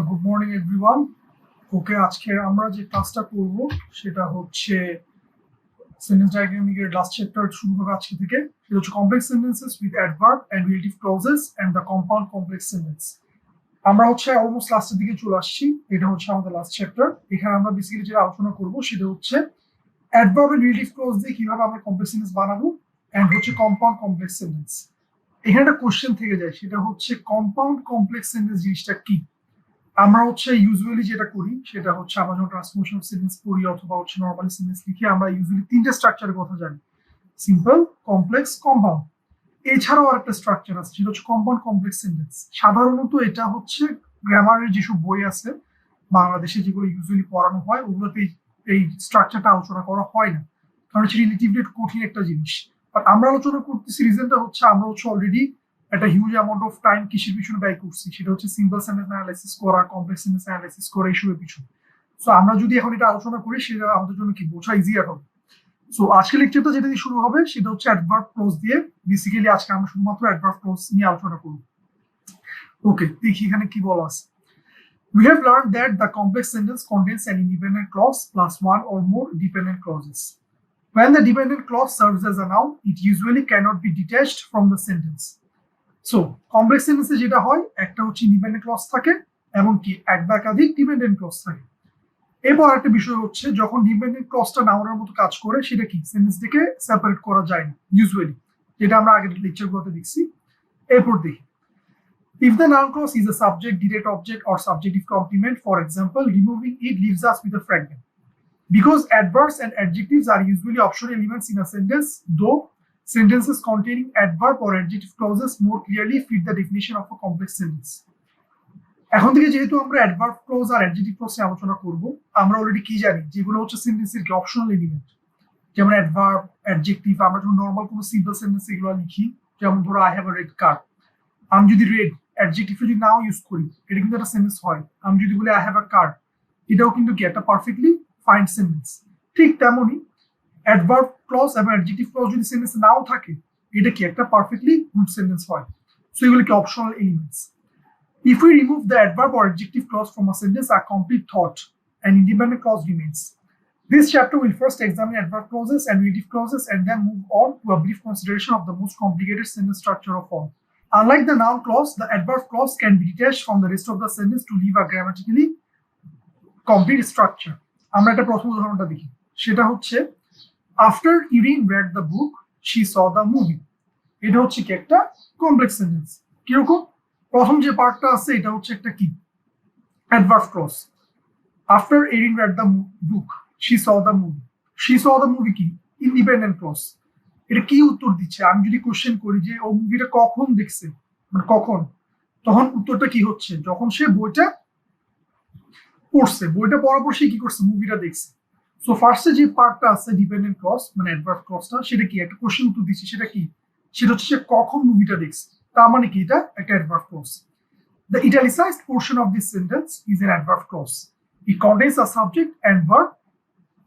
Good morning everyone. ওকে, আজকে আমরা যে ক্লাসটা করব সেটা হচ্ছে সেন্টেন্স ডায়াগ্রামিংয়ের লাস্ট চ্যাপ্টার শুরু হবে আজকে থেকে। সেটা হচ্ছে complex sentences with adverb and relative clauses and the compound complex sentence. আমরা হচ্ছে অলমোস্ট লাস্টের দিকে চলে আসছি। এটা হচ্ছে আমাদের লাস্ট চ্যাপ্টার। এখানে আমরা বেসিক্যালি যেটা আলোচনা করব সেটা হচ্ছে অ্যাডভার্ব এন্ড রিলেটিভ ক্লজ দিয়ে কিভাবে আমরা কমপ্লেক্স সেন্টেন্স বানাবো অ্যান্ড হচ্ছে কম্পাউন্ড কমপ্লেক্স সেন্টেন্স। এখানে একটা কোশ্চেন থেকে যায়, সেটা হচ্ছে কম্পাউন্ড কমপ্লেক্স সেন্টেন্স জিনিসটা কি। আমরা হচ্ছে ইউজুয়ালি যেটা করি সেটা হচ্ছে আমরা যখন ট্রান্সফরমেশন সেন্টেন্স পড়ি অথবা হচ্ছে নরমালি সেন্টেন্স লিখি, আমরা ইউজুয়ালি তিনটে স্ট্রাকচারের কথা জানি: সিম্পল, কমপ্লেক্স, কম্পাউন্ড। এছাড়াও আরেকটা স্ট্রাকচার আছে সেটা হচ্ছে কম্পাউন্ড কমপ্লেক্স সেন্টেন্স। সাধারণত এটা হচ্ছে গ্রামারের যেসব বই আছে বাংলাদেশে যেগুলো ইউজুয়ালি পড়ানো হয় ওগুলোতে এই স্ট্রাকচারটা আলোচনা করা হয় না, কারণ হচ্ছে রিলেটিভলি কঠিন একটা জিনিস। বাট আমরা আলোচনা করতেছি, রিজনটা হচ্ছে আমরা হচ্ছে অলরেডি একটা হিউজ অ্যামাউন্ট অফ টাইম কিসের পিছনে ব্যয় করছি, সেটা হচ্ছে সিম্পল সেন্টেন্স অ্যানালাইসিস করা, কমপ্লেক্স সেন্টেন্স অ্যানালাইসিস করা, এইসবের পিছনে। সো আমরা যদি এখন এটা আলোচনা করি সেটা আমাদের জন্য কি বোঝা ইজিয়ার হবে। সো আজকের লেকচারটা যেটা দিয়ে শুরু হবে সেটা হচ্ছে অ্যাডভার্ব ক্লজ দিয়ে। বেসিক্যালি আজকে আমরা শুধুমাত্র অ্যাডভার্ব ক্লজ নিয়ে আলোচনা করব। ওকে, দেখি এখানে কি বলা আছে। We have learned that the complex sentence contains an independent clause plus one or more dependent clauses. When the dependent clause serves as a noun, it usually cannot be detached from the sentence. So, complex sentence যেটা হয় একটা হচ্ছে independent clause থাকে এবং কি এক বা একাধিক ডিপেন্ডেন্ট ক্লজ থাকে। এরপর একটা বিষয় হচ্ছে যখন ডিপেন্ডেন্ট ক্লজটা নাউনের মতো কাজ করে সেটা কি সেন্টেন্স থেকে সেপারেট করা যায় না ইউজুয়ালি, যেটা আমরা আগের লেকচারগুলোতে দেখছি। এরপর দেখি, if the noun clause is a subject, direct object or subjective complement, for example, removing it leaves us with a fragment. Because adverbs and adjectives are usually optional elements in a sentence, though sentences containing adverb or adjective clauses more clearly fit the definition of a complex sentence. এখন থেকে যেহেতু আমরা adverb clause আর adjective clause নিয়ে আলোচনা করব, আমরা already কি জানি যেগুলো হচ্ছে সেন্টেন্সের কি অপশনাল এলিমেন্ট, যেমন অ্যাডভার্ব, অ্যাডজেক্টিভ। আমরা যখন নর্মাল কোনো সিম্পল সেন্টেন্স এগুলো লিখি, যেমন ধরো আই হ্যাভ আ রেড কার, আমি যদি রেড অ্যাডজেক্টিভ যদি নাও ইউজ করি এটা কিন্তু একটা সেন্টেন্স হয়। আমি যদি বলি আই হ্যাভ আ কার, এটাও কিন্তু কি একটা পারফেক্টলি ফাইন সেন্টেন্স। ঠিক তেমনি অ্যাডভার্ব ক্লজ এবং অ্যাডজেক্টিভ ক্লজ যদি সেন্টেন্স নাও থাকে এটা কি একটা পারফেক্টলি গুড সেন্টেন্স হয়। সো এগুলো কি optional elements. If we remove the adverb or adjective clause from a sentence, a complete thought and independent clause remains. This chapter will first examine adverb clauses and relative clauses and then move on to a brief consideration of the most complicated sentence structure of all. Unlike the noun clause, the adverb clause can be detached from the rest of the sentence to leave a grammatically complete structure. আমরা একটা প্রথম উদাহরণটা দেখি, সেটা হচ্ছে after Irene read the book, she saw the movie. এটা হচ্ছে কি একটা কমপ্লেক্স সেন্টেন্স। কিরকম? প্রথম যে পার্টটা আছে এটা হচ্ছে একটা কি adverb clause. After Erin read the book, she saw the movie. She saw the movie কি ইন্ডিপেন্ডেন্ট ক্লজ। এটা কি উত্তর দিচ্ছে? আমি যদি কোশ্চেন করি যে ও মুভিটা কখন দেখছে, মানে কখন, তখন উত্তরটা কি হচ্ছে যখন সে বইটা পড়ছে, বইটা পড়ার পর সে কি করছে মুভিটা দেখছে। সো ফার্স্টে যে পার্টটা আছে ডিপেন্ডেন্ট ক্লজ মানে অ্যাডভার্ব ক্লজটা, সেটা কি একটা কোশ্চেন উত্তর দিচ্ছে, সেটা কি, সেটা হচ্ছে সে কখন মুভিটা দেখছে। তার মানে কি এটা একটা adverb clause. The italicized portion of this sentence is an adverb clause. It contains a subject and verb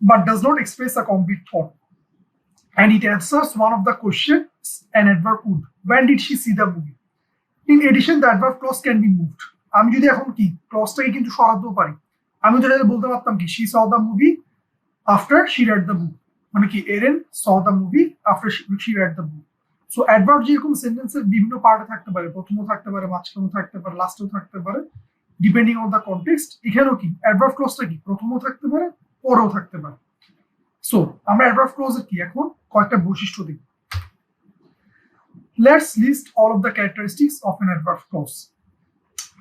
but does not express a complete thought. And it answers one of the questions an adverb would. When did she see the movie? In addition, the adverb clause can be moved. আমি যদি এখন কি ক্লজটাকে কিন্তু সরাতেও পারি। আমি তো বলতে পারতাম কি she saw the movie after she read the book, মানে কি এরেন saw the movie after she read the book. So adverb যেরকম সেন্টেন্সের বিভিন্ন পার্টে থাকতে পারে, প্রথমও থাকতে পারে, মাঝখানেও থাকতে পারে, লাস্টেও থাকতে পারে, ডিপেন্ডিং অন দ্য কনটেক্সট। এখানেও কি অ্যাডভার্ব ক্লজটা কি প্রথমও থাকতে পারে, পরেও থাকতে পারে। সো আমরা অ্যাডভার্ব ক্লজের কি এখন কয়েকটা বৈশিষ্ট্য দেখি। Let's list all of the characteristics of an adverb clause.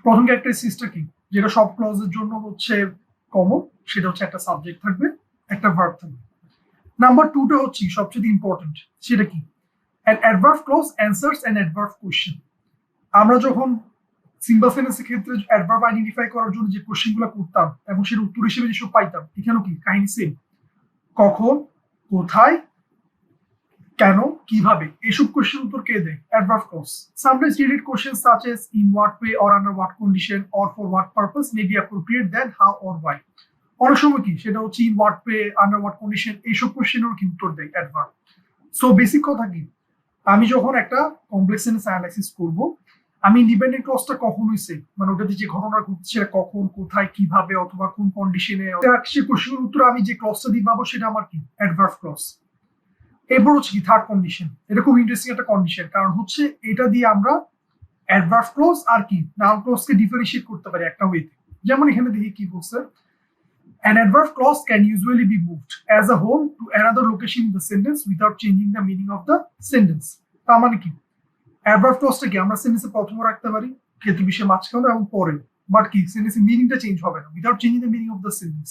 প্রথম ক্যারেক্টারিস্টিক্সটা কি, যেটা সব ক্লজের জন্য হচ্ছে কমন, সেটা হচ্ছে একটা সাবজেক্ট থাকবে, একটা ভার্ব থাকবে। নাম্বার 2টা হচ্ছে সবচেয়ে ইম্পর্টেন্ট, সেটা কি an adverb clause answers an adverb question. আমরা যখন সিম্পল সেন্টেন্সের ক্ষেত্রে অ্যাডভার্ব আইডেন্টিফাই করার জন্য যে কোশ্চেনগুলো করতাম এবং সেটা উত্তর হিসেবে যেসব পাইতাম, এখানেও কি কাহিনী সেম। কখন, কোথায়, কেন, কিভাবে, এইসব কোশ্চেন উত্তর কে দেয়? Adverb clause. Sometimes related questions such as in what way or under what condition or for what purpose may be appropriate than how or why. অনেক সময় কি সেটা হচ্ছে in what way, under what condition, এইসব কোশ্চেনেরও কি উত্তর দেয় adverb. So basic কথা কি, আমি যখন একটা কমপ্লেক্স সেন্টেন্স অ্যানালাইসিস করব আমি ইন্ডিপেন্ডেন্ট ক্লজটা কখন হয়েছে, মানে ওটাতে যে ঘটনা ঘটছে কখন, কোথায়, কিভাবে, অথবা কোন কন্ডিশনে, সে কোশ্চেনের উত্তর আমি যে ক্লজটা দিয়ে পাবো সেটা আমার কি অ্যাডভার্ব ক্লজ। এরপর হচ্ছে কি থার্ড কন্ডিশন, এটা খুব ইন্টারেস্টিং একটা কন্ডিশন, কারণ হচ্ছে এটা দিয়ে আমরা অ্যাডভার্ব ক্লজ আর কি নাউন ক্লজকে ডিফারেন্সিয়েট করতে পারি একটা ওয়েতে। যেমন এখানে দেখি কি বলছে, an adverb clause can usually be moved as a whole to another location in the sentence without changing the meaning of the sentence। তার মানে কি অ্যাডভার্ব ক্লজটাকে আমরা সেন্টেন্সে প্রথমে রাখতে পারি, ক্ষেত্র বিশেষে মাঝখানে এবং পরে, বাট কি সেন্টেন্সের মিনিংটা চেঞ্জ হবে না without changing the meaning of the sentence.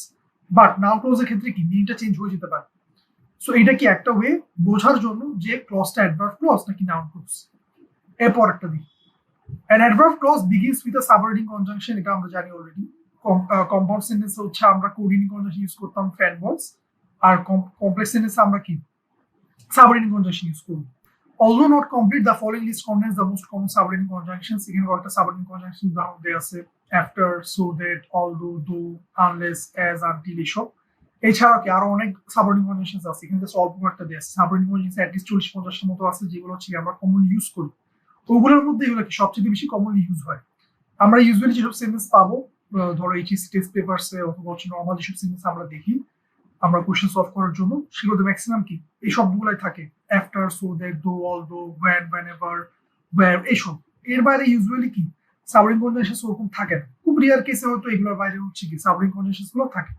But noun ক্লজের ক্ষেত্রে কি মিনিংটা চেঞ্জ হয়ে যেতে পারে। সো এটা কি একটা ওয়ে বোঝার জন্য যে ক্লজটা অ্যাডভার্ব ক্লজ নাকি নাউন ক্লজ। এরপর একটা দিই, an adverb clause begins with a subordinating conjunction, এটা আমরা জানি অলরেডি। কম্পাউন্ড সেন্টেন্সে হচ্ছে আমরা কোঅর্ডিনেটিং কনজাংশন ইউজ করতাম ফ্যান ভয়েস, আর কমপ্লেক্স সেন্টেন্সে আমরা কি সাবঅর্ডিনেটিং কনজাংশন ইউজ করব। Although not complete, the following list contains the most common subordinating conjunctions। এখানে কয়েকটা সাবঅর্ডিনেটিং কনজাংশন উদাহরণ দেওয়া আছে, after, so that, although, though, unless, as, until এসব। এছাড়াও কি আরো অনেক সাবঅর্ডিনেটিং কনজাংশন আছে, এখানে জাস্ট অল্প কয়েকটা দেওয়া আছে। সাবঅর্ডিনেটিং কনজাংশন অ্যাট লিস্ট 40-50 মতো আছে, যেগুলো হচ্ছে আমরা কমনলি ইউজ করি। ওগুলোর মধ্যে এগুলো কি সবচেয়ে বেশি কমনলি ইউজ হয়। আমরা ইউজুয়ালি যেসব সেন্টেন্স পাবো, ধরো এইচএসসি টেস্ট পেপারসে অথবা হচ্ছে নর্মাল যেসব সেন্টেন্স আমরা দেখি আমরা কোশ্চেন সলভ করার জন্য, সেগুলোতে ম্যাক্সিমাম কি এই সবগুলাই থাকে, আফটার, সো দ্যাট, দো, অলদো, হোয়েন, হোয়েনেভার, ওয়্যার, এইসব। এর বাইরে ইউজুয়ালি কি সাবঅর্ডিনেটিং কনজাংশন ওরকম থাকে না, খুব রিয়ার কেসে হয়তো এগুলোর বাইরে হচ্ছে কি সাবঅর্ডিনেটিং কনজাংশন গুলো থাকে।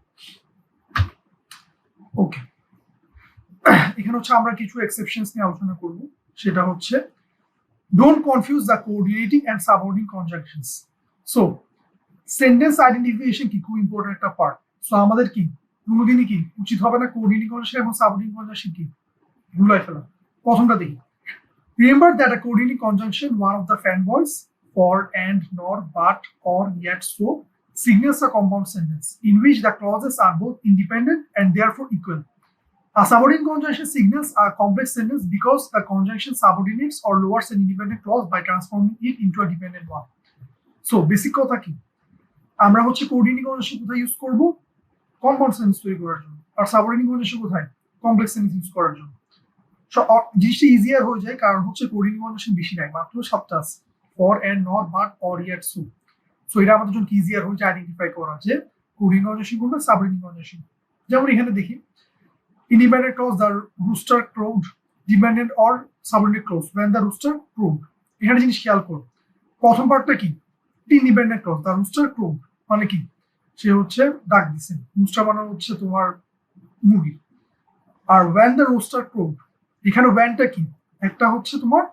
ওকে, এখানে হচ্ছে আমরা কিছু এক্সেপশনস নিয়ে আলোচনা করব, সেটা হচ্ছে don't confuse the coordinating and subordinating conjunctions। So sentence identification কি খুব ইম্পর্টেন্ট একটা পার্ট। সো আমাদের কি কোনোদিনই কি উচিত হবে না কোঅর্ডিনেটিং কনজাংশন এবং সাবঅর্ডিনেটিং কনজাংশন কি ভুলাই ফেলা। প্রথমটা দেখি, remember that a coordinating conjunction, one of the fan voice, for, and, nor, but, or, yet, so, signals a compound sentence in which the clauses are both independent and therefore equal. A subordinate conjunction signals a complex sentence because the conjunction subordinates or lowers an independent clause by transforming it into a dependent one। So basic কথা কি, আমরা হচ্ছে coordinating conjunction কোথায় use করব, compound sentence তৈরি করার জন্য, আর subordinating conjunction কোথায়, কমপ্লেক্স সেন্টেন্স ইউজ করার জন্য। জিনিসটা ইজিয়ার হয়ে যায় কারণ হচ্ছে কোঅর্ডিনেটিং কনজাংশন বেশি নাই, মাত্র 7টা আছে, for, and, nor, but, or, yet, so. So এটা আমাদের জন্য ইজিয়ার হয়ে যায় আইডেন্টিফাই করা যে কোঅর্ডিনেটিং কনজাংশন কোনটা, সাবঅর্ডিনেটিং কনজাংশন। যেমন এখানে দেখি independent clause, the rooster crowed, dependent or subordinate clause, when the rooster crowed। এখানে জিনিস খেয়াল করো, প্রথম পার্টটা কি independent clause, the rooster crowed মানে কি সে হচ্ছে ডাক দিছে, রুস্টার মানে হচ্ছে তোমার মুরগি। আর when the rooster crowed, এখানে whenটা কি একটা হচ্ছে তোমার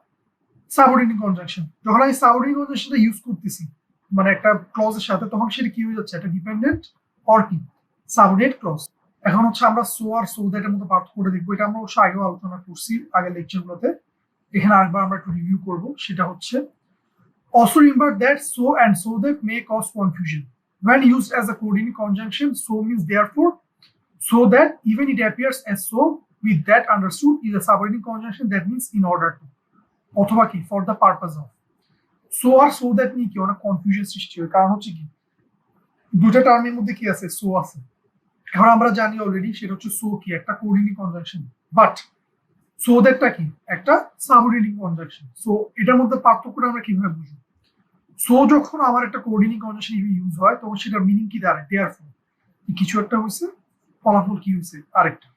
সাবঅর্ডিনেটিং কনজাংশন। যখন আমি সাবঅর্ডিনেটিং কনজাংশনটা ইউজ করতেছি মানে একটা ক্লজের সাথে, তখন সেটা কি হয়ে যাচ্ছে, একটা ডিপেন্ডেন্ট অর কি সাবঅর্ডিনেট ক্লজ। এখন হচ্ছে আমরা সো আর সো দ্যাটের মধ্যে পার্থক্য করে দেখবো, এটা আমরা অবশ্য আগেও আলোচনা করছি আগের লেকচারগুলোতে, এখানে আরেকবার আমরা একটু রিভিউ করব। সেটা হচ্ছে also remember that so and so that may cause confusion when used as a coordinating conjunction। So means therefore, so that even it appears as so with that understood is a subordinating conjunction that means in order to, অথবা কি for the purpose of। so R so that নিয়ে কি অনেক confusion সৃষ্টি হয়, কারণ হচ্ছে কি দুটো টার্মের মধ্যে কি আছে, so আছে। এখন আমরা জানি অলরেডি সেটা হচ্ছে সো কি একটা কোঅর্ডিনেটিং কনজাংশন, বাট সো দ্যাটটা কি একটা সাবঅর্ডিনেটিং কনজাংশন। সো এটার মধ্যে পার্থক্যটা আমরা কিভাবে বুঝবো, সো যখন আমার একটা কোঅর্ডিনেটিং কনজাংশন ইউজ হয় তখন সেটার মিনিং কি দাঁড়ায়, দেয়ারফর কিছু একটা হয়েছে, ফলাফল কি হয়েছে আরেকটা।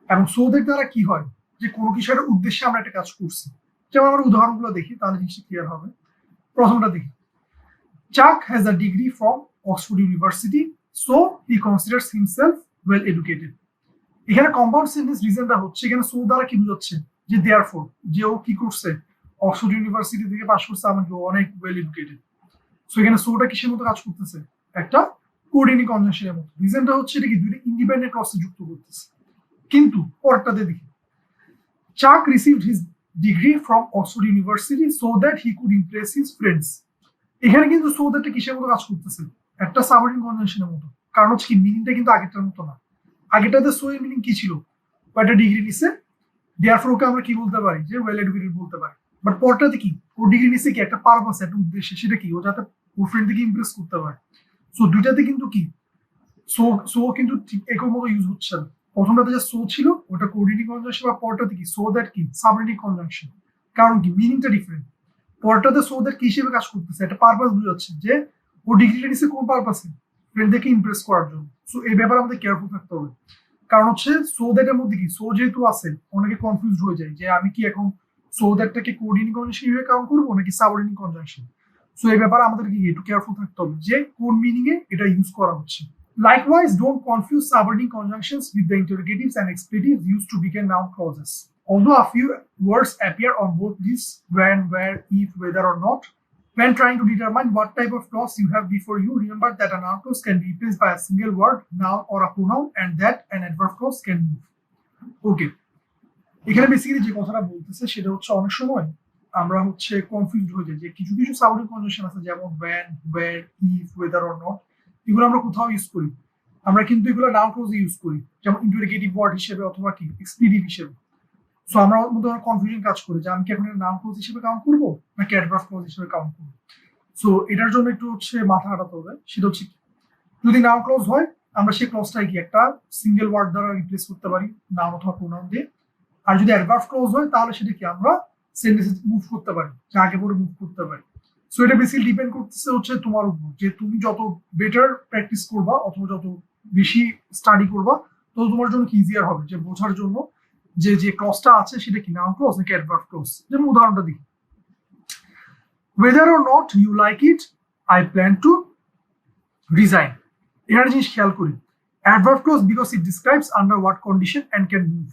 এবং সো দ্যাট দ্বারা কি হয় যে কোনো কিছু একটা উদ্দেশ্যে আমরা একটা কাজ করছি। যেমন আমরা উদাহরণগুলো দেখি তাহলে জিনিসটা ক্লিয়ার হবে। প্রথমটা দেখি, চাক has a degree from Oxford university, so he considers himself well educated। এখানে কম্পাউন্ড সেন্টেন্স রিজনটা হচ্ছে এখানে সো দ্বারা কি বোঝাচ্ছে যে দেয়ারফর যে ও কি করছে অক্সফোর্ড ইউনিভার্সিটি থেকে পাশ করছে, আমাকে অনেক ওয়েল এডুকেটেড। সো এখানে সোটা কিসের মতো কাজ করতেছে, একটা কোঅর্ডিনেটিং কনজাংশনের মতো। রিজনটা হচ্ছে এটা কি দুইটা ইন্ডিপেন্ডেন্ট ক্লজে যুক্ত করতেছে। কিন্তু পরেরটাতে দেখি, চাক received his degree from Oxford university so that he could Impress his friends. এখানে কিন্তু সো দ্যাটটা কিসের মতো কাজ করতেছে, একটা সাবঅর্ডিনেটিং কনজাংশনের মতো। কারণ হচ্ছে কি মিনিংটা কিন্তু আগেরটার মতো না, আগেরটাতে সো এর মিনিং কি ছিল, ও একটা ডিগ্রি নিছে, দেয়ারফর ওকে আমরা কি বলতে পারি যে ওয়েল এডুকেটেড বলতে পারি। বাট পরটাতে কি ও ডিগ্রি নিছে কি একটা পারপাস, একটা উদ্দেশ্য, সেটা কি ও যাতে ওর ফ্রেন্ডকে ইমপ্রেস করতে পারে। সো দুইটাতে কিন্তু কি সো সো কিন্তু ঠিক একই মতো ইউজ হচ্ছে না। প্রথমটাতে যে সো ছিল ওটা কোঅর্ডিনেটিং কনজাংশন, বা পরটাতে কি সো দ্যাট কি সাবঅর্ডিনেটিং কনজাংশন। কারণ কি মিনিংটা ডিফারেন্ট। পরটাতে সো দ্যাট কি হিসেবে কাজ করতেছে, একটা পারপাস বুঝাচ্ছে যে ও ডিগ্রিটা নিচ্ছে কোন পারপাসে, ফ্রেন্ডদেরকে ইমপ্রেস করার জন্য। সো এই ব্যাপারে আমাদের কেয়ারফুল থাকতে হবে। কারণ হচ্ছে সো দ্যাট এর মধ্যে কি সো যেহেতু আছে অনেকে কনফিউজ হয়ে যায় যে আমি কি এখন সো দ্যাটটাকে কোঅর্ডিনেটিং কনজাংশন হিসেবে কাউন্ট করবো নাকি সাবঅর্ডিনেটিং কনজাংশন। সো এই ব্যাপারে আমাদের কি একটু কেয়ারফুল থাকতে হবে যে কোন মিনিং এ এটা ইউজ করা হচ্ছে। Likewise, don't confuse subordinate conjunctions with the interrogatives and expletives used to begin noun clauses. Although a few words appear on both these when, where, if, whether or not, when trying to determine what type of clause you have before you, remember that a noun clause can be replaced by a single word, noun or a pronoun, and that an adverb clause can move. Okay. এখানে basically যে কথাটা বলতেছে সেটা হচ্ছে অনেক সময় আমরা হচ্ছে কনফিউজড হয়ে যাই যে কিছু কিছু সাবঅর্ডিনেট কনজাংশন আছে যেমন when, where, if, whether or not, এগুলো আমরা কোথাও ইউজ করি, আমরা কিন্তু এগুলো নাউন ক্লজে ইউজ করি যেমন ইন্টারোগেটিভ ওয়ার্ড হিসেবে অথবা কি এক্সপ্লিটিভ হিসেবে। সো আমরা মধ্যে কনফিউশন কাজ করি যে আমি কি এখন নাউন ক্লজ হিসেবে কাউন্ট করবো নাকি অ্যাডভার্ব ক্লজ হিসেবে কাউন্ট করবো। সো এটার জন্য একটু হচ্ছে মাথা খাটাতে হবে। সেটা হচ্ছে যদি নাউন ক্লজ হয় আমরা সেই ক্লজটাকে কি একটা সিঙ্গেল ওয়ার্ড দ্বারা রিপ্লেস করতে পারি নাউন অথবা প্রোনাউন দিয়ে, আর যদি অ্যাডভার্ব ক্লজ হয় তাহলে সেটা কি আমরা সেন্টেন্সে মুভ করতে পারি, যা আগে পরে মুভ করতে পারি। সো এটা বেসিক্যালি ডিপেন্ড করতেছে হচ্ছে তোমার উপর, যে তুমি যত বেটার প্র্যাকটিস করবা অথবা যত বেশি স্টাডি করবা তত তোমার জন্য কি ইজিয়ার হবে যে বোঝার জন্য যে যে ক্লজটা আছে সেটা কি নাউন ক্লজ নাকি অ্যাডভার্ব ক্লজ। যেমন উদাহরণটা দেখি, whether or not you like it I plan to resign। এখানে জিনিস খেয়াল করি adverb clause because it describes under what condition and can move.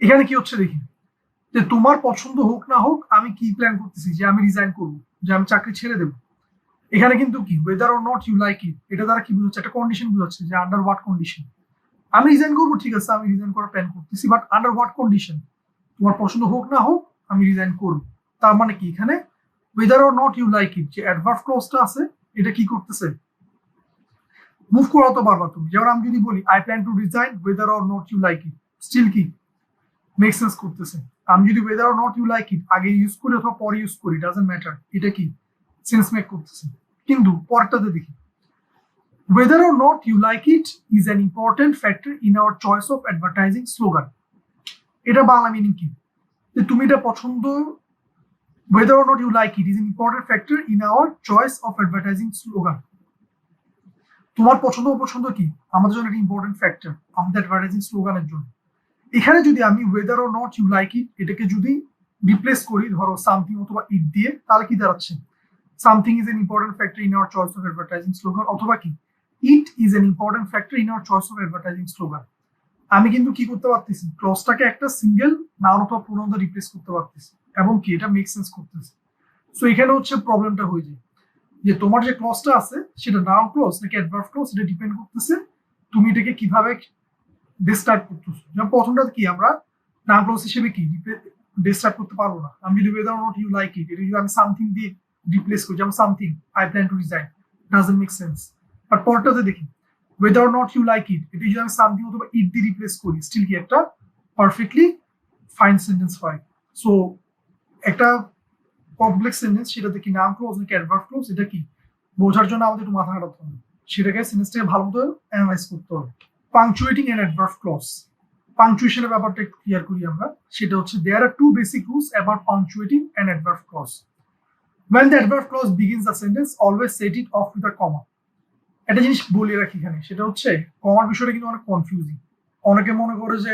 এখানে কি হচ্ছে দেখি যে তোমার পছন্দ হোক না হোক আমি কি প্ল্যান করতেছি যে আমি রিজাইন করবো, যে আমি চাকরি ছেড়ে দেবো। এখানে কিন্তু কি whether or not you like it এটা দ্বারা কি বোঝাচ্ছে, একটা কন্ডিশন বোঝাচ্ছে যে আন্ডার হোয়াট কন্ডিশন আমি রিজাইন করবো। ঠিক আছে আমি রিজাইন করার প্ল্যান করতেছি, বাট আন্ডার হোয়াট কন্ডিশন, তোমার পছন্দ হোক না হোক আমি রিজাইন করবো। তার মানে কি এখানে whether or not you like it যে অ্যাডভার্ব ক্লজটা আছে এটা কি করতেছে, মুভ করাতে পারবা তুমি। যেমন আমি যদি বলি I plan to resign whether or not you like it, still কি মেক সেন্স করতেছে। আমি যদি whether or not you like it আগে ইউজ করি অথবা পরে ইউজ করি ডাজন্ট ম্যাটার, এটা কি সেন্স মেক করতেছে। কিন্তু পরেরটাতে দেখি whether or not you like it is an important factor in our choice of advertising slogan। এটা বাংলা মিনিং কি যে তুমি এটা পছন্দ, whether or not you like it is an important factor in our choice of advertising slogan। তোমার পছন্দ অপছন্দ কি আমাদের জন্য একটা ইম্পর্টেন্ট ফ্যাক্টর আমাদের অ্যাডভার্টাইজিং স্লোগানের জন্য। এখানে যদি আমি whether or not you like it এটাকে যদি রিপ্লেস করি ধরো সামথিং অথবা ইট দিয়ে, তাহলে কি দাঁড়াচ্ছে something is an important factor in our choice of advertising slogan, অথবা কি it is an important factor in our choice of advertising slogan. আমি কিন্তু কি করতে পারতেছি ক্লজটাকে একটা সিঙ্গেল নাউন অথবা প্রোনাউন দিয়ে রিপ্লেস করতে পারতেছি এবং কি এটা মেক সেন্স করতেছে। সো এখানে হচ্ছে প্রবলেমটা হয়ে যায় যে তোমার যে ক্লজটা আছে সেটা নাউন ক্লজ নাকি অ্যাডভার্ব ক্লজ এটা ডিপেন্ড করতেছে তুমি এটাকে কিভাবে ডিসক্রাইব করতেছো। যেমন প্রথমটা কি আমরা নাউন ক্লজ হিসেবে কি ডিসক্রাইব করতে পারবো না। আমি যদি whether or not you like it এটা যদি আমি সামথিং দিয়ে রিপ্লেস করি যেমন something I plan to resign doesn't make sense। But পরটাতে দেখি whether or not you like it এটা যদি আমি সামথিং অথবা ইট দিয়ে রিপ্লেস করি স্টিল কি একটা পারফেক্টলি ফাইন সেন্টেন্স হয়। সো একটা কমপ্লেক্স সেন্টেন্স সেটাতে কি নাউন ক্লজ নাকি অ্যাডভার্ব ক্লজ এটা কি বোঝার জন্য আমাদের একটু মাথা খাটাতে হবে, সেটাকে সেন্টেন্সটাকে ভালো মতো অ্যানালাইজ করতে হবে। পাংচুয়েটিং এন্ড অ্যাডভার্ব ক্লজ, পাংচুয়েশনের ব্যাপারটা একটু ক্লিয়ার করি আমরা। সেটা হচ্ছে there are two basic rules about punctuating an adverb clause. When the adverb clause begins a sentence always set it off with a comma। একটা জিনিস বলে রাখি এখানে, সেটা হচ্ছে কমার বিষয়টা কিন্তু অনেক কনফিউজিং। অনেকে মনে করে যে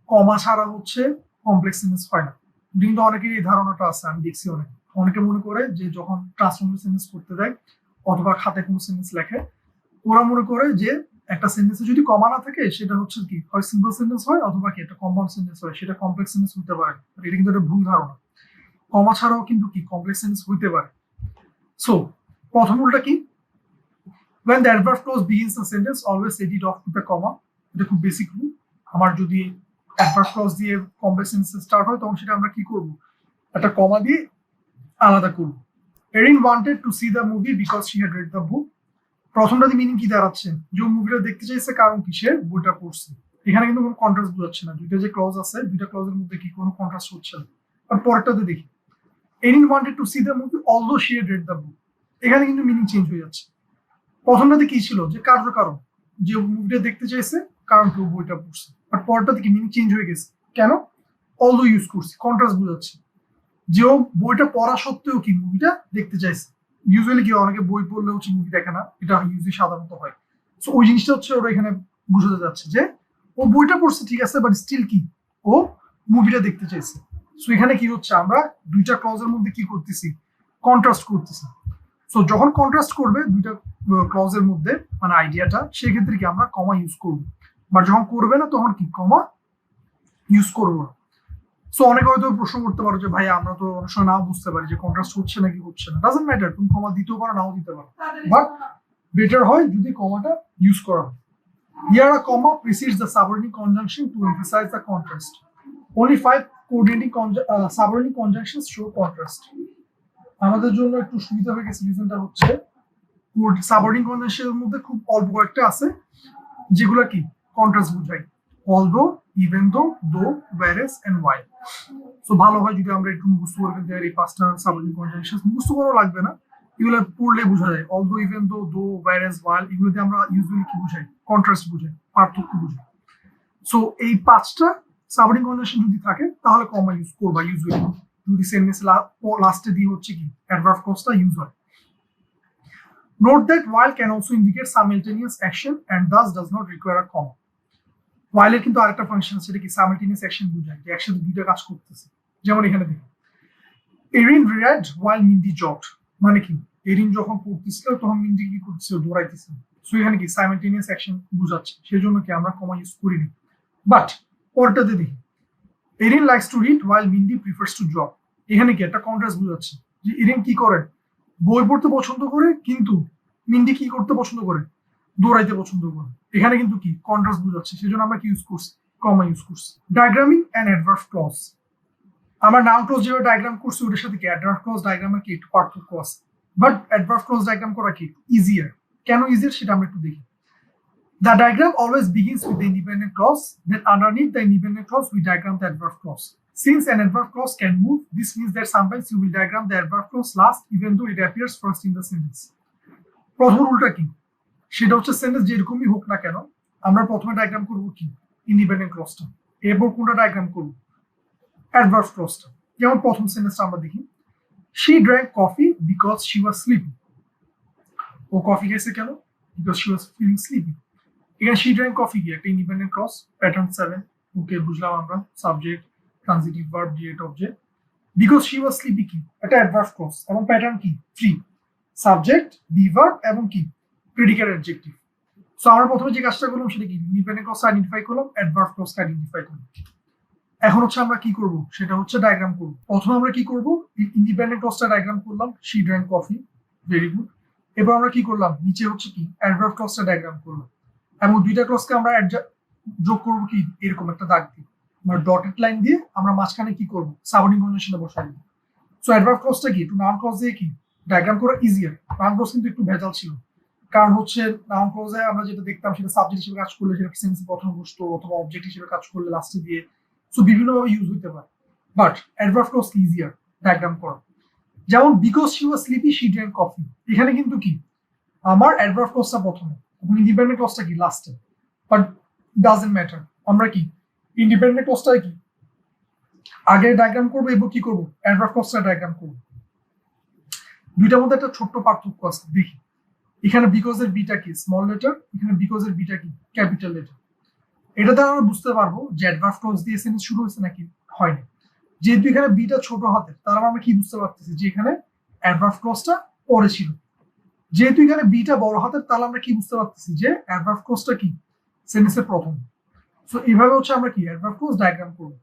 কমা ছাড়া হচ্ছে কমপ্লেক্স সেন্টেন্স হয় না, কিন্তু অনেকের এই ধারণাটা আছে, আমি দেখছি অনেকে মনে করে যে যখন ট্রান্সফর্মেশন সেন্টেন্স করতে দেয় অথবা খাতায় কোনো সেন্টেন্স লেখে ওরা মনে করে যে একটা সেন্টেন্সে যদি কমা না থাকে সেটা হচ্ছে কি হয় সিম্পল সেন্টেন্স হয় অথবা কি একটা কম্পাউন্ড সেন্টেন্স হয়, সেটা কমপ্লেক্স সেন্টেন্স হতে পারে। এটা কিন্তু একটা ভুল ধারণা, কমা ছাড়াও কিন্তু কি কমপ্লেক্স সেন্টেন্স হইতে পারে। সো প্রথম রুলটা কি when the adverb clause begins a sentence always set it off with a comma। এটা খুব বেসিক রুল। আমার যদি adverb clause দিয়ে কমপ্লেক্স সেন্টেন্স স্টার্ট হয় তখন সেটা আমরা কি করব একটা কমা দিয়ে আলাদা করব। Erin wanted to see the movie because she had read the book। প্রথমটাতে মিনিং কি দাঁড়াচ্ছে যে মুভিটা দেখতে চাইছে কারণ কি সে বইটা পড়ছে। এখানে কিন্তু কোনো কন্ট্রাস্ট বোঝাচ্ছে না, দুইটা যে ক্লজ আছে দুইটা ক্লজের মধ্যে কি কোনো কন্ট্রাস্ট হচ্ছে না। আর পরেরটাতে দেখি Erin wanted to see the movie although she had read the book, এখানে কিন্তু মিনিং চেঞ্জ হয়ে যাচ্ছে। প্রথমটাতে কি ছিল যে কারণ যে মুভিটা দেখতে চাইছে কারণ কেউ বইটা পড়ছে, আর পরেরটাতে কি মিনিং চেঞ্জ হয়ে গেছে কেন অলদো ইউজ করছি কন্ট্রাস্ট বোঝাচ্ছে যে ও বইটা পড়া সত্ত্বেও কি মুভিটা দেখতে চাইছে। ইউজুয়ালি কি অনেকে বই পড়লে হচ্ছে মুভি দেখে না, এটা ইউজুয়ালি সাধারণত হয়। সো ওই জিনিসটা হচ্ছে ওরা এখানে বোঝাতে যাচ্ছে যে ও বইটা পড়ছে ঠিক আছে, বাট স্টিল কি ও মুভিটা দেখতে চাইছে। সো এখানে কি হচ্ছে, আমরা দুইটা ক্লজের মধ্যে কি করতেছি, কন্ট্রাস্ট করতেছি। সো যখন কন্ট্রাস্ট করবে দুইটা ক্লজের মধ্যে মানে আইডিয়াটা, সেক্ষেত্রে কি আমরা কমা ইউজ করবো, বাট যখন করবে না তখন কি কমা ইউজ করবো না। সো অনেকে হয়তো প্রশ্ন করতে পারো যে ভাই আমরা তো অনেক সময় নাও বুঝতে পারি যে কন্ট্রাস্ট হচ্ছে নাকি হচ্ছে না। ডাজন্ট ম্যাটার, তুমি কমা দিতেও পারো নাও দিতে পারো, বাট বেটার হয় যদি কমাটা ইউজ করা হয়। Here a comma precedes the subordinate conjunction to emphasize the contrast. Only 5 coordinating subordinate conjunctions show contrast. আমাদের জন্য একটু সুবিধা হয়ে গেছে, রিজনটা হচ্ছে সাবঅর্ডিনেট কনজাংশনের মধ্যে খুব অল্প কয়েকটা আছে যেগুলো কি কন্ট্রাস্ট বোঝায়, although, even though, though, whereas and while. So ভালো হয় যদি আমরা একটু মুখস্থ করে ফেলতে পারি এই 5টা সাবঅর্ডিনেট কনজাংশন। মুখস্থ করা লাগবে না, এগুলো পড়লে বোঝা যায়। although, even though, though, whereas, while এগুলোতে আমরা ইউজুয়ালি কি বোঝাই, কন্ট্রাস্ট বোঝাই, পার্থক্য বোঝাই। সো এই 5টা সাবঅর্ডিনেট কনজাংশন যদি থাকে তাহলে কমা ইউজ করবা ইউজুয়ালি, যদি সেন্টেন্স লাস্টে দিয়ে হচ্ছে কি অ্যাডভার্ব ক্লজটা ইউজ হয়। Note that while can also indicate simultaneous action and thus does not require a comma. while এর কিন্তু আরেকটা ফাংশন আছে, সেটা কি simultaneous action বোঝায়, যে একসাথে দুইটা কাজ করতেছে। যেমন এখানে দেখো Haerin read while Mindy jogged, মানে কি এরিন যখন পড়তেছিল তখন মিন্ডি কি করতেছিল, দৌড়াইতেছিল। সো এখানে কি simultaneous action বোঝাচ্ছে, সেজন্য কি আমরা কমা ইউজ করিনি। বাট পরটাতে দেখি Haerin likes to read while Mindy prefers to jog, এখানে কি একটা কন্ট্রাস্ট বোঝাচ্ছে যে এরিন কি করে, বই পড়তে পছন্দ করে, কিন্তু মিন্ডি কি করতে পছন্দ করে, দৌড়াইতে পছন্দ করে। এখানে কিন্তু কি কন্ট্রাস্ট বোঝাচ্ছে, সেজন্য আমরা কি ইউজ করছি, কমা ইউজ করছি। ডায়াগ্রামিং এন্ড অ্যাডভার্ব ক্লজ, আমরা নাউন ক্লজ যেভাবে ডায়াগ্রাম করছি ওটার সাথে কি অ্যাডভার্ব ক্লজ ডায়াগ্রামের কি একটু পার্থক্য আছে, বাট অ্যাডভার্ব ক্লজ ডায়াগ্রাম করা কি ইজিয়ার। কেন ইজিয়ার সেটা আমরা একটু দেখি। The diagram always begins with the independent clause, then underneath the independent clause we diagram the adverb clause. Since an adverb clause can move, this means that sometimes you will diagram the adverb clause last even though it appears first in the sentence. প্রথম রুলটা কি, সেটা হচ্ছে sentence যেরকমই হোক না কেন আমরা প্রথমে ডায়াগ্রাম করব কি ইন্ডিপেন্ডেন্ট ক্লজটা, এরপর কোনটা ডায়াগ্রাম করব অ্যাডভার্ব ক্লজটা। যেমন প্রথম সেন্টেন্সটা আমরা দেখি, she drank coffee because she was sleepy. ও কফি খেয়েছে কেন, because she was feeling sleepy। এখানে she drank coffee কি একটা ইন্ডিপেন্ডেন্ট ক্লজ, প্যাটার্ন 7, ওকে বুঝলাম আমরা, subject transitive verb direct object. because she was sleepy কি একটা অ্যাডভার্ব ক্লজ এবং প্যাটার্ন কি ফ্রি, সাবজেক্ট বি ভার্ব এবং কি প্রেডিকেট অ্যাডজেক্টিভ। সো আমরা প্রথমে যে কাজটা করলাম সেটা কি ইন্ডিপেন্ডেন্ট ক্লজ আইডেন্টিফাই করলাম, অ্যাডভার্ব ক্লজ আইডেন্টিফাই করলাম। এখন হচ্ছে আমরা কি করব, সেটা হচ্ছে ডায়াগ্রাম করব। প্রথমে আমরা কি করব, ইন্ডিপেন্ডেন্ট ক্লজটা ডায়াগ্রাম করলাম, she drank coffee, very good. এবার আমরা কি করলাম, নিচে হচ্ছে কি অ্যাডভার্ব ক্লজটা ডায়াগ্রাম করলাম, এবং দুইটা ক্লজকে আমরা যোগ করবো কি এরকম একটা দাগ দিয়ে, মানে ডটেড লাইন দিয়ে আমরা মাঝখানে কি করব সাবঅর্ডিনেট কনজাংশনে বসাই দিব। সো অ্যাডভার্ব ক্লজটা কি একটু নাউন ক্লজ দিয়ে কি ডায়াগ্রাম করা ইজিয়ার। নাউন ক্লজ কিন্তু একটু ভেজাল ছিল, কারণ হচ্ছে নাউন ক্লজে আমরা যেটা দেখতাম সেটা সাবজেক্ট হিসেবে কাজ করলে সেটা সেন্টেন্স প্রথমে বসতো, অথবা অবজেক্ট হিসেবে কাজ করলে লাস্টে দিয়ে। সো বিভিন্নভাবে ইউজ হতে পারে, বাট অ্যাডভার্ব ক্লজ কি ইজিয়ার ডায়াগ্রাম করা। যেমন because she was sleepy she drank coffee, এখানে কিন্তু কি আমার অ্যাডভার্ব ক্লজটা প্রথমে এবং ইন্ডিপেন্ডেন্ট ক্লজটা কি লাস্টে, বাট ডাজন্ট ম্যাটার, আমরা কি ইন্ডিপেন্ডেন্ট ক্লজটা কি আগে ডায়াগ্রাম করবো এবং কি করবো অ্যাডভার্ব ক্লজটা ডায়াগ্রাম করবো। দুইটার মধ্যে একটা ছোট্ট পার্থক্য আছে, দেখি এখানে বিকজ এর বিটা কি স্মল লেটার, এখানে বিকজ এর বিটা কি ক্যাপিটাল লেটার। এটা দ্বারা আমরা বুঝতে পারবো যে অ্যাডভার্ব ক্লজ দিয়ে সেন্টেন্স শুরু হয়েছে নাকি হয়নি। যেহেতু এখানে বিটা ছোট হাতের, তার আমরা কি বুঝতে পারতেছি যে এখানে অ্যাডভার্ব ক্লজটা পরে ছিল। যেহেতু এখানে বিটা বড় হাতের, তাহলে আমরা কি বুঝতে পারতেছি যে অ্যাডভার্ব ক্লজটা কি সেন্টেন্সের প্রথম। সো এইভাবে হচ্ছে আমরা কি অ্যাডভার্ব ক্লজ ডায়াগ্রাম করবো।